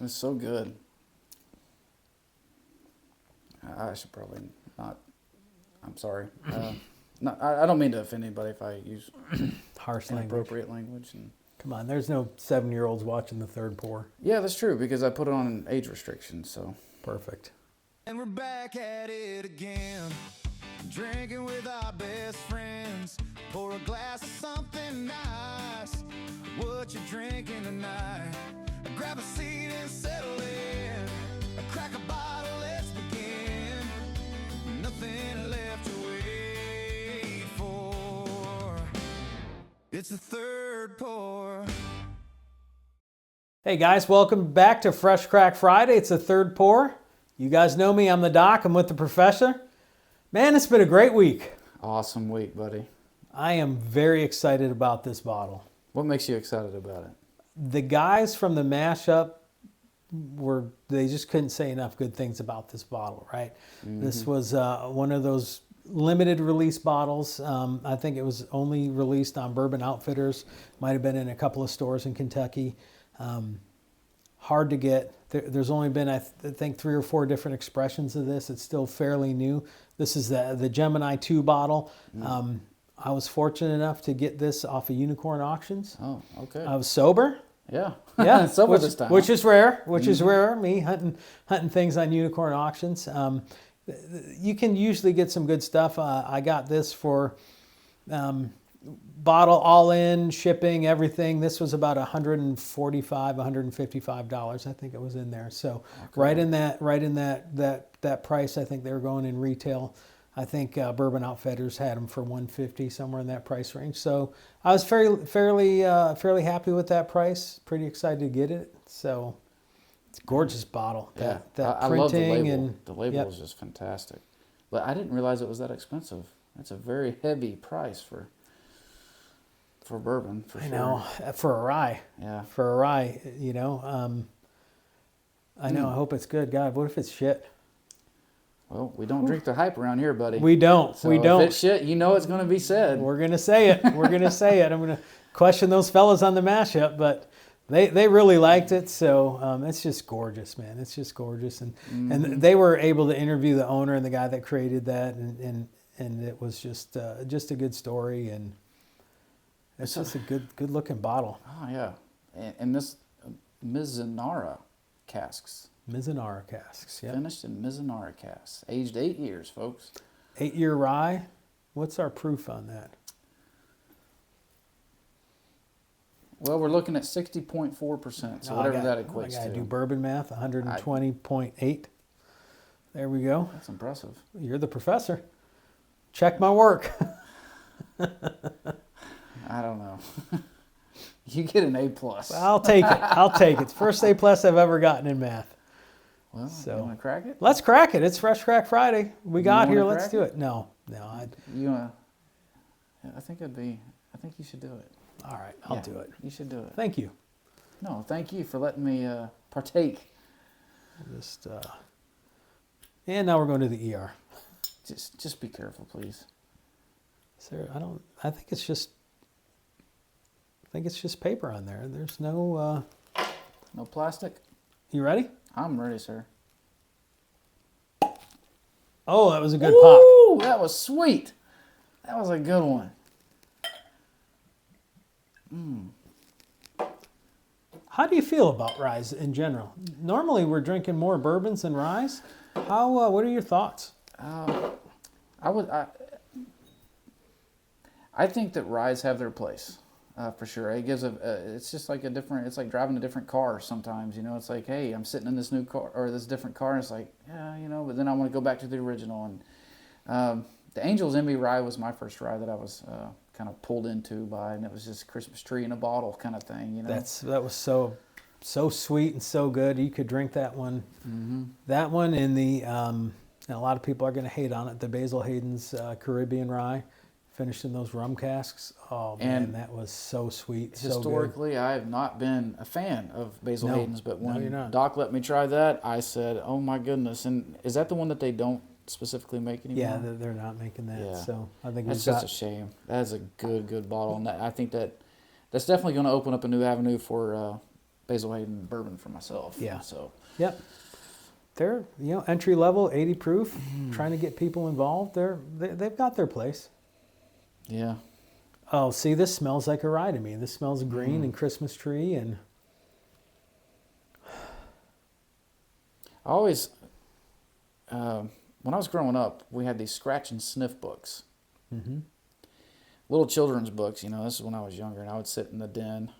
It's so good. I should probably not. I'm sorry. No, I don't mean to offend anybody if I use Harsh language. inappropriate language. And Come on, there's no 7-year-olds watching the third pour. yeah, that's true because I put it on an age restriction. So Perfect. And we're back at it again, drinking with our best friends. Pour a glass of something nice. What you drinking tonight? Grab a seat and settle in. Crack a bottle, let's begin. Nothing left to wait for. It's the third pour. Hey guys, welcome back to Fresh Crack Friday. It's the third pour. You guys know me, I'm the doc, I'm with the professor. Man, it's been a great week. awesome week, buddy. I am very excited about this bottle. What makes you excited about it? The guys from the mashup they just couldn't say enough good things about this bottle, right? Mm-hmm. This was one of those limited release bottles. I think it was only released on Bourbon Outfitters. Might have been in a couple of stores in Kentucky. Hard to get. There's only been, I think, 3 or 4 different expressions of this. It's still fairly new. This is the Gemini 2 bottle. I was fortunate enough to get this off of Unicorn Auctions. Oh, okay. I was sober. Yeah. Yeah, Sober this time. which is rare. Is rare. Me hunting things on Unicorn Auctions. You can usually get some good stuff. I got this for bottle all in, shipping, everything. This was about $145, $155. I think it was in there. So okay. right in that price. I think they were going in retail. I think Bourbon Outfitters had them for $150, somewhere in that price range. So I was fairly happy with that price. Pretty excited to get it. So it's a gorgeous bottle. Yeah, That I love the printing label. and The label yep. is just fantastic. But I didn't realize it was that expensive. It's a very heavy price for bourbon, for I sure. know, for a rye. Yeah. For a rye, you know. I know. I hope it's good. God, what if it's shit? Well, we don't drink the hype around here, buddy. We don't. So we if don't. it's shit, you know it's going to be said. We're gonna say it. We're gonna say it. I'm gonna question those fellas on the mashup, but they really liked it. So it's just gorgeous, man. It's just gorgeous, and they were able to interview the owner and the guy that created that, and it was just a good story, and it's just a good looking bottle. Oh, yeah. And this Mizunara casks. Mizunara casks, yeah. Finished in Mizunara casks. Aged 8 years, folks. 8-year rye. What's our proof on that? Well, we're looking at 60.4%, so whatever that equates I gotta to. do bourbon math, 120.8. There we go. That's impressive. You're the professor. Check my work. I don't know. You get an A+. I'll take it. I'll take it. First A+ I've ever gotten in math. Well, So- you want to crack it? Let's crack it. It's Fresh Crack Friday. We got wanna here. Let's crack do it? it. No. I think you should do it. All right. I'll Yeah, do it. You should do it. Thank you. No, thank you for letting me partake. Just and now we're going to the ER. Just be careful, please. Sir, I think it's just paper on there. There's no No plastic? You ready? I'm ready, sir. Oh, that was a good Ooh, pop. that was sweet. That was a good one. How do you feel about ryes in general? Normally we're drinking more bourbons than ryes. What are your thoughts? I think that ryes have their place, for sure. It gives it's just like it's like driving a different car sometimes, you know. It's like, hey, I'm sitting in this new car or this different car, and it's like, yeah, you know, but then I want to go back to the original. And the Angel's Envy rye was my first rye that I was kind of pulled into by, and it was just Christmas tree in a bottle kind of thing, you know. That was so sweet and so good. You could drink that one. Mm-hmm. That one in the, and a lot of people are going to hate on it, the Basil Hayden's Caribbean rye, finished in those rum casks. Oh, man, And that was so sweet, so historically, I have not been a fan of Basil Hayden's, but you're when not. Doc let me try that, I said, oh my goodness. And is that the one that they don't specifically make good. anymore? Yeah, they're not making that. Yeah. So I think That's we've just got, a shame. That is a good bottle, and I think that's definitely going to open up a new avenue for Basil Hayden bourbon for myself. Yeah. So. Yep. They're, entry level, 80 proof, trying to get people involved. They've got their place. Yeah. Oh, see, this smells like a rye to me. This smells green and Christmas tree and. I always, when I was growing up, we had these scratch and sniff books. Mm-hmm. Little children's books, this is when I was younger, and I would sit in the den.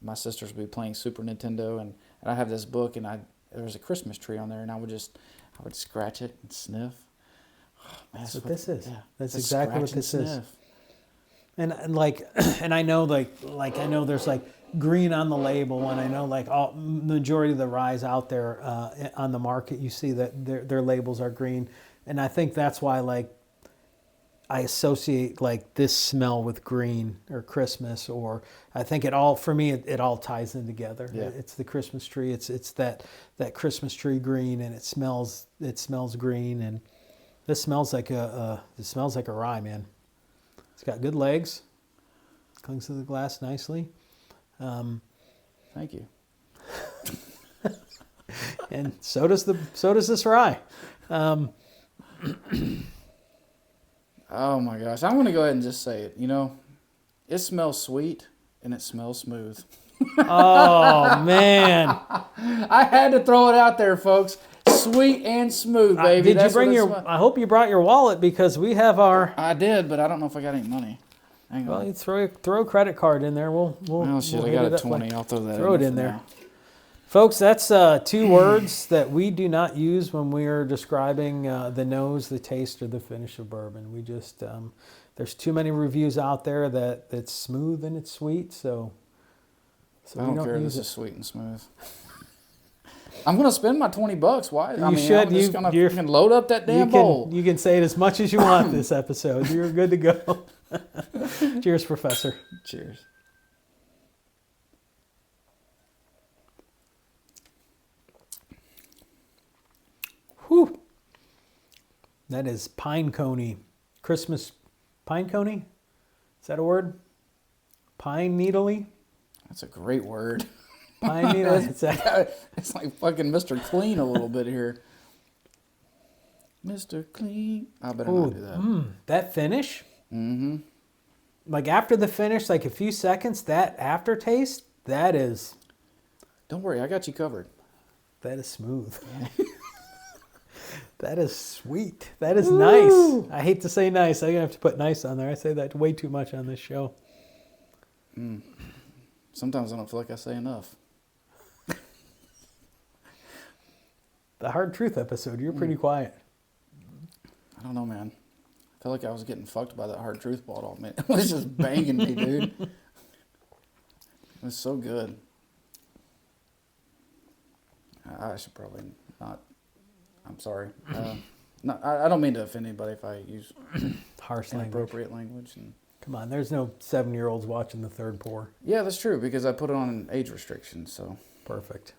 My sisters would be playing Super Nintendo, and I'd have this book, and there was a Christmas tree on there, and I would scratch it and sniff. Oh, man, That's what this is. Yeah, that's the exactly what scratch this and is. sniff. And like, and I know I know there's like green on the label, and I know like all majority of the ryes out there on the market, you see that their labels are green, and I think that's why like I associate like this smell with green or Christmas, or I think it all for me it all ties in together. Yeah. It's the Christmas tree. It's that Christmas tree green, and it smells green, and this smells like a rye, man. It's got good legs. Clings to the glass nicely. Thank you. And so does this rye. Oh my gosh, I'm gonna go ahead and just say it. It smells sweet and it smells smooth. Oh man! I had to throw it out there, folks. Sweet and smooth, baby. Did you bring your? I hope you brought your wallet, because we have our. I did, but I don't know if I got any money. Hang on. Well, you throw a credit card in there. We'll Oh shit! we'll I got hit a it up 20. I'll throw that. Throw it in for there. now. Folks, that's 2 words that we do not use when we are describing the nose, the taste, or the finish of bourbon. We just there's too many reviews out there that it's smooth and it's sweet, so I don't care if use this is sweet and smooth. I'm gonna spend my $20. Why? You I'm should. just gonna fucking load up that damn You bowl. can say it as much as you want this episode. You're good to go. Cheers, Professor. Cheers. Whew. That is pine coney. Christmas pine coney? Is that a word? Pine needly? That's a great word. Pine needle. It's It's like fucking Mr. Clean a little bit here. Mr. Clean. I better not do that. That finish? Mm-hmm. Like after the finish, like a few seconds, that aftertaste, that is Don't worry, I got you covered. smooth. That is sweet. That is nice. I hate to say nice. I'm going to have to put nice on there. I say that way too much on this show. Sometimes I don't feel like I say enough. The Hard Truth episode, you're pretty quiet. I don't know, man. I feel like I was getting fucked by that Hard Truth bottle, man. It was just banging me, dude. It was so good. I should probably not. I'm sorry. No, I don't mean to offend anybody if I use Harsh language. inappropriate language. Come on, there's no 7-year-olds watching the third pour. Yeah, that's true, because I put it on an age restriction, so. Perfect.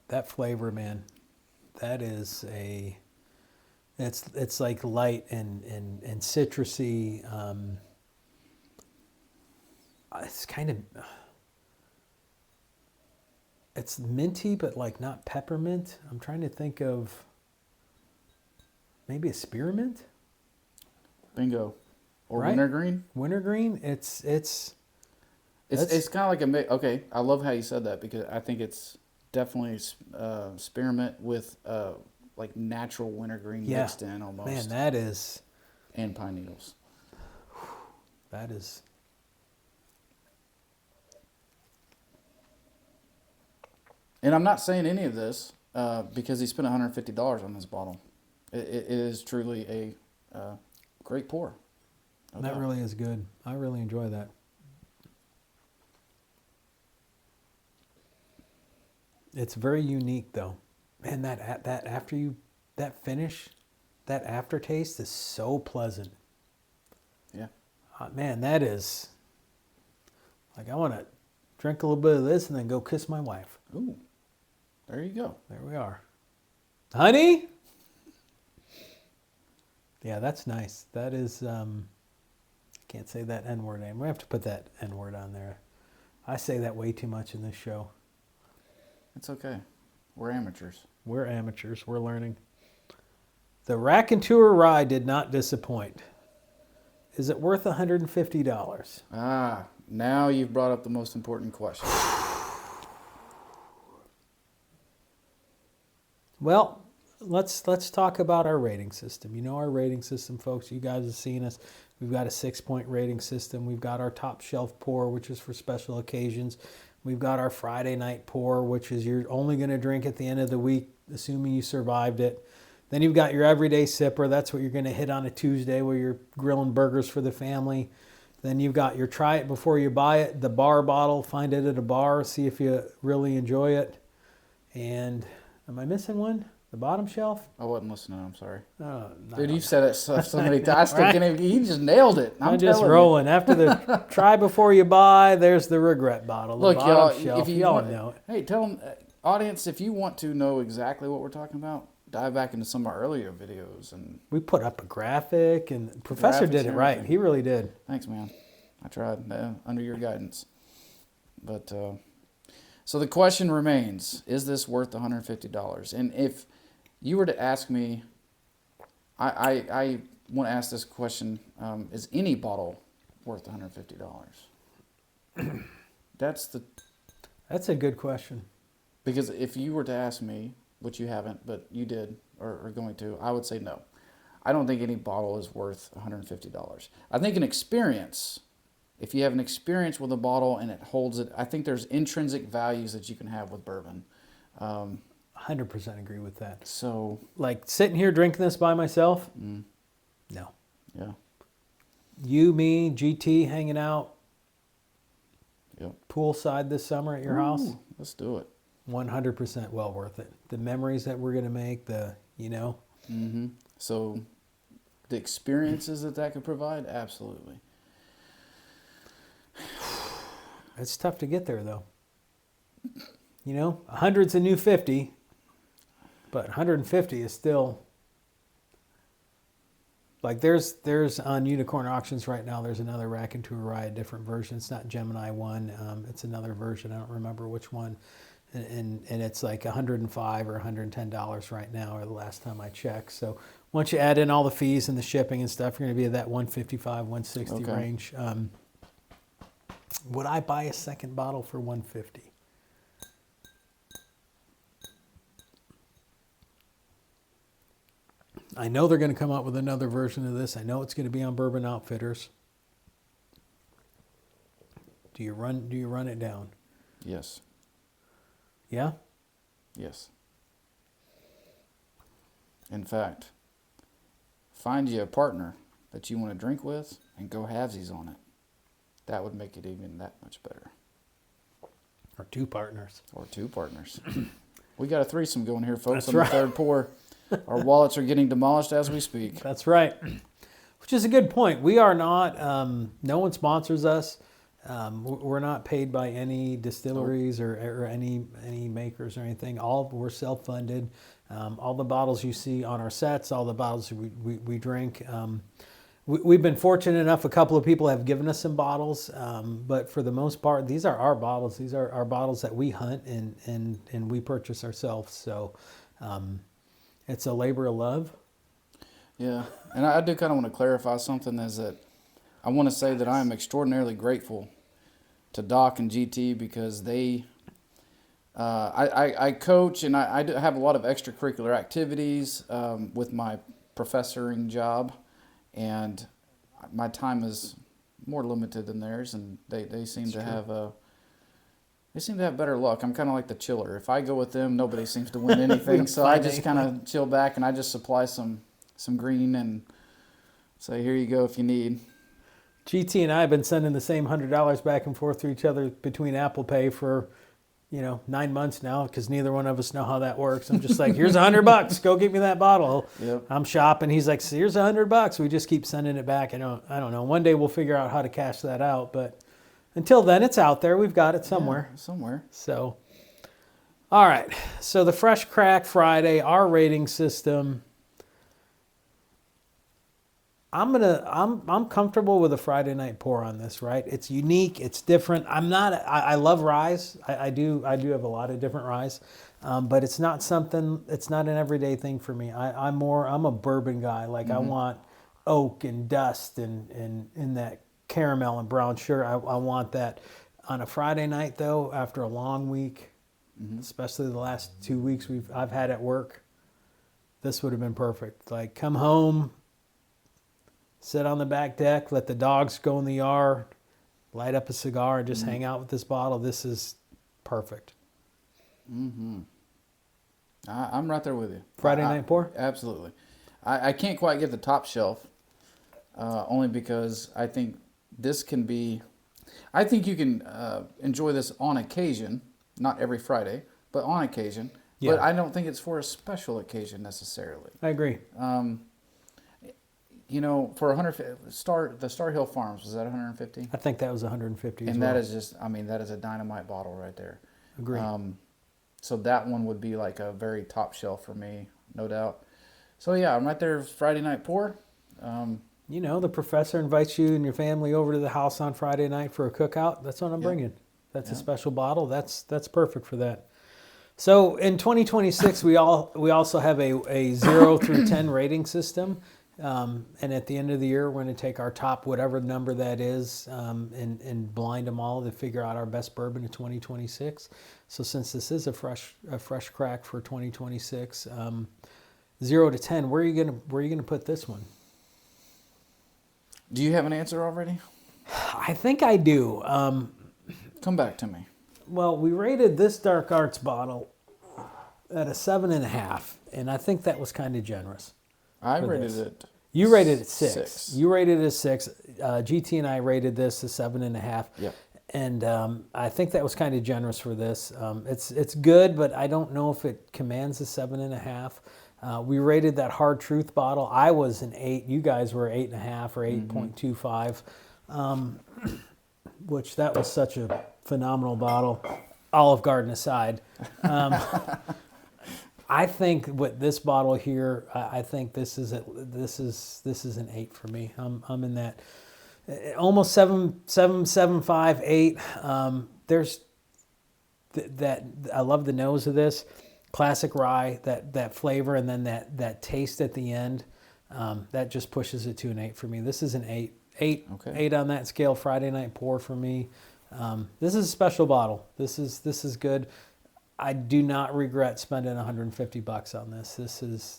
That flavor, man, that is it's like light and citrusy. It's kind of, it's minty, but like not peppermint. I'm trying to think of maybe a spearmint. Bingo. Or Right? wintergreen. Wintergreen. It's It's kind of like a mix. Okay, I love how you said that, because I think it's definitely spearmint with like natural wintergreen mixed in almost. Man, that is and pine needles. that is. And I'm not saying any of this because he spent $150 on this bottle. It is truly a great pour. No That doubt. really is good. I really enjoy that. It's very unique, though, and that finish, that aftertaste is so pleasant. Yeah. Man, that is like I want to drink a little bit of this and then go kiss my wife. Ooh, there you go. There we are, honey. Yeah, that's nice. That is. Can't say that N-word name. We have to put that N-word on there. I say that way too much in this show. It's okay. We're amateurs. We're amateurs. We're learning. The Raconteur Rye did not disappoint. Is it worth $150? Ah, now you've brought up the most important question. Well, let's talk about our rating system. You know our rating system, folks. You guys have seen us. We've got a 6-point rating system. We've got our top shelf pour, which is for special occasions. We've got our Friday night pour, which is you're only going to drink at the end of the week, assuming you survived it. Then you've got your everyday sipper. That's what you're going to hit on a Tuesday where you're grilling burgers for the family. Then you've got your try it before you buy it, the bar bottle. Find it at a bar. See if you really enjoy it. And am I missing one? The bottom shelf? I wasn't listening. I'm sorry. Oh, Dude, you've said it so many times. I still can't even. He just nailed it. I'm just rolling. After the try before you buy, there's the regret bottle. The Look, bottom y'all, shelf. if you y'all want, know it. hey, tell them, audience, if you want to know exactly what we're talking about, dive back into some of our earlier videos. And We put up a graphic, and Professor graphics did it and right. everything. He really did. Thanks, man. I tried under your guidance. But so the question remains: is this worth $150? And if you were to ask me, I want to ask this question: is any bottle worth $150? That's a good question. because if you were to ask me, which you haven't, but you did or are going to, I would say no. I don't think any bottle is worth $150. I think an experience, if you have an experience with a bottle and it holds it, I think there's intrinsic values that you can have with bourbon. 100% agree with that. So, Like sitting here drinking this by myself? No. yeah, You, me, GT hanging out yep. poolside this summer at your house? Ooh, let's do it. 100% well worth it. The memories that we're going to make, Mm-hmm. So, the experiences that could provide, absolutely. It's tough to get there though. 100's a new 50, but 150 is still like there's on Unicorn Auctions right now. There's another Raconteur Rye, a different version. It's not Gemini 1. It's another version. I don't remember which one, and it's like $105 or $110 right now, or the last time I checked. So once you add in all the fees and the shipping and stuff, you're going to be at that 155, 160 Okay. range. Would I buy a second bottle for 150? I know they're going to come out with another version of this. I know it's going to be on Bourbon Outfitters. Do you run it down? Yes. Yeah? Yes. In fact, find you a partner that you want to drink with and go halvesies on it. That would make it even that much better. Or two partners. Or two partners. We got a threesome going here, folks. That's on right. The third pour. Our wallets are getting demolished as we speak. That's right. Which is a good point. We are not, no one sponsors us. We're not paid by any distilleries or any makers or anything. We're self-funded. All the bottles you see on our sets, all the bottles we drink. We've been fortunate enough, a couple of people have given us some bottles, but for the most part, these are our bottles. These are our bottles that we hunt and we purchase ourselves. So it's a labor of love. Yeah, and I do kind of want to clarify something, is that I want to say that I am extraordinarily grateful to Doc and GT because they, I coach and I do have a lot of extracurricular activities with my professoring job, and my time is more limited than theirs, and they seem to have better luck. I'm kind of like the chiller. If I go with them, nobody seems to win anything, so I just kind of chill back and I just supply some green and say, here you go if you need. GT and I have been sending the same $100 back and forth to each other between Apple Pay for, 9 months now, because neither one of us know how that works. I'm just like, here's $100, go get me that bottle. Yep. I'm shopping. He's like, here's $100. We just keep sending it back. I don't know. One day we'll figure out how to cash that out, but until then, it's out there. We've got it somewhere. Yeah, somewhere. So, all right. So the Fresh Crack Friday, our rating system. I'm comfortable with a Friday night pour on this, right? It's unique, it's different. I love ryes. I do have a lot of different ryes. But it's not an everyday thing for me. I'm a bourbon guy. Like I want oak and dust and that caramel and brown sugar. I want that. On a Friday night though, after a long week, especially the last 2 weeks I've had at work, this would have been perfect. Like come home, sit on the back deck, let the dogs go in the yard, light up a cigar, and just hang out with this bottle. This is perfect. I'm right there with you. Friday night pour? Absolutely. I can't quite get the top shelf, only because I think this can be. I think you can enjoy this on occasion, not every Friday, but on occasion. Yeah. But I don't think it's for a special occasion necessarily. I agree. You know, for the Star Hill Farms, was that 150? I think that was 150 as And well. that is just, I mean, that is a dynamite bottle right there. Agree. So that one would be like a very top shelf for me, no doubt. So yeah, I'm right there, Friday night pour. You know, the professor invites you and your family over to the house on Friday night for a cookout. That's what I'm bringing. That's a special bottle. That's perfect for that. So in 2026, we also have a 0 through 10 rating system. And at the end of the year, we're going to take our top, whatever number that is, and blind them all to figure out our best bourbon of 2026. So since this is a fresh crack for 2026, 0 to 10, where are you gonna put this one? Do you have an answer already? I think I do. Come back to me. Well, we rated this Dark Arts bottle at a 7.5, and I think that was kind of generous. I rated it. You rated it 6. 6. You rated it a 6. GT and I rated this a 7.5. Yep. And I think that was kind of generous for this. It's good, but I don't know if it commands a 7.5. We rated that Hard Truth bottle. I was an 8. You guys were 8.5 or 8.25, which that was such a phenomenal bottle. Olive Garden aside. I think with this bottle here, I think this is an 8 for me. I'm in that almost 7.5, 8. There's that I love the nose of this classic rye, that flavor, and then that taste at the end. That just pushes it to an 8 for me. This is an 8. 8 on that scale. Friday night pour for me. This is a special bottle. This is good. I do not regret spending $150 on this.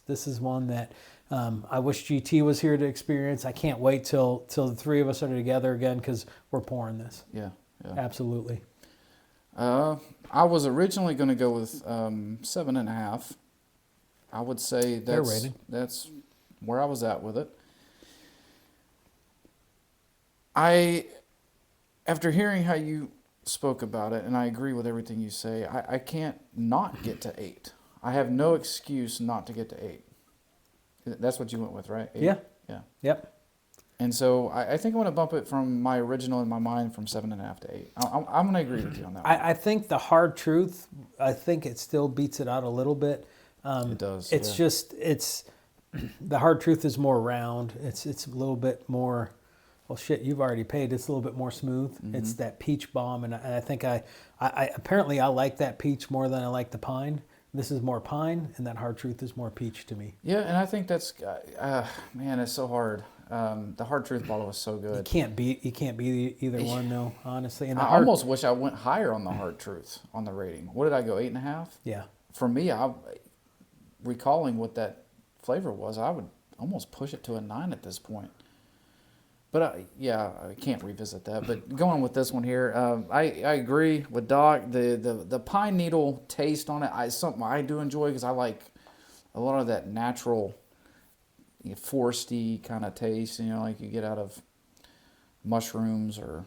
This is one that I wish GT was here to experience. I can't wait till the three of us are together again because we're pouring this. Yeah. Absolutely. I was originally going to go with 7.5. I would say that's where I was at with it. After hearing how you spoke about it, and I agree with everything you say, I can't not get to 8. I have no excuse not to get to 8. That's what you went with, right? 8? Yeah. Yep. And so I think I'm going to bump it from my original in my mind from 7.5 to 8. I'm going to agree with you on that one. I think the Hard Truth, I think it still beats it out a little bit. It does. It's just the Hard Truth is more round. It's a little bit more. Well, shit, you've already paid. It's a little bit more smooth. Mm-hmm. It's that peach bomb, and I think I apparently I like that peach more than I like the pine. This is more pine, and that Hard Truth is more peach to me. Yeah, and I think that's man, it's so hard. The Hard Truth bottle was so good. You can't beat either one, though, honestly. And I almost wish I went higher on the Hard Truth on the rating. What did I go, 8.5? Yeah. For me, recalling what that flavor was, I would almost push it to a 9 at this point. But I can't revisit that. But going with this one here, I agree with Doc. The pine needle taste on it is something I do enjoy because I like a lot of that natural, foresty kind of taste. Like you get out of mushrooms or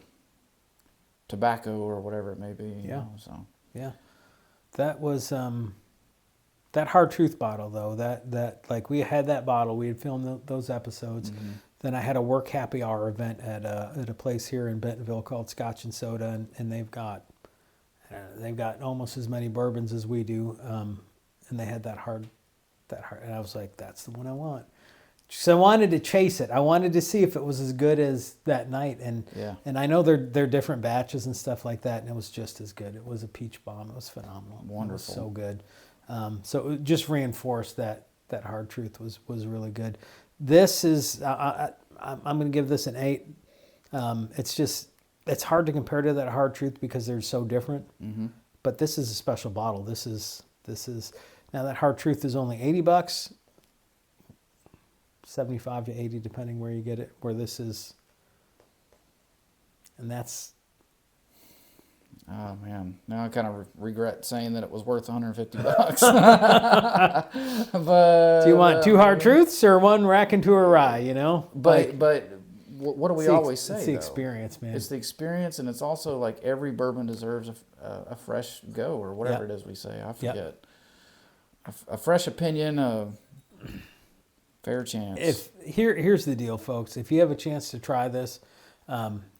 tobacco or whatever it may be. Yeah. That was that Hard Truth bottle though. That like we had that bottle. We had filmed those episodes. Mm-hmm. Then I had a work happy hour event at a place here in Bentonville called Scotch and Soda, and they've got almost as many bourbons as we do, and they had that hard, and I was like, that's the one I want. So I wanted to chase it. I wanted to see if it was as good as that night. And Yeah. and I know they're different batches and stuff like that, and it was just as good. It was a peach bomb. It was phenomenal. Wonderful. It was so good. So it just reinforced that Hard Truth was really good. This is I'm going to give this an 8. It's hard to compare to that Hard Truth because they're so different. Mm-hmm. But this is a special bottle. This is now that Hard Truth is only $80, 75 to 80 depending where you get it. Where this is, and that's. Oh man, now I kind of regret saying that it was worth $150. But Do you want 2 Hard Truths or 1 Raconteur Rye? You know, But what do we always say? It's the though? experience, man. It's the experience, and it's also like every bourbon deserves a fresh go, or whatever Yep. it is we say. I Yep. forget. A fresh opinion, a fair chance. Here's the deal, folks. If you have a chance to try this,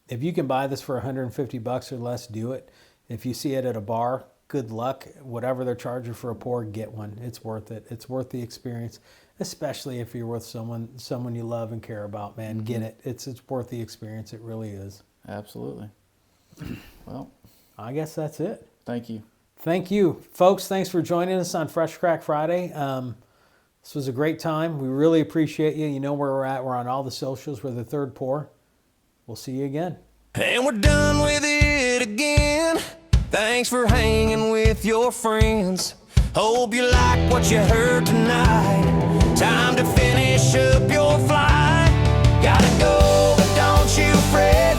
if you can buy this for $150 or less, do it. If you see it at a bar, good luck. Whatever they're charging for a pour, get one. It's worth it. It's worth the experience, especially if you're with someone you love and care about. Man, get it. It's worth the experience. It really is. Absolutely. Well, I guess that's it. thank you. Thank you, folks. Thanks for joining us on Fresh Crack Friday. This was a great time. We really appreciate you. You know where we're at. We're on all the socials. We're the Third Pour. We'll see you again. And we're done with it again. Thanks for hanging with your friends. Hope you like what you heard tonight. Time to finish up your flight. Gotta go, but don't you fret.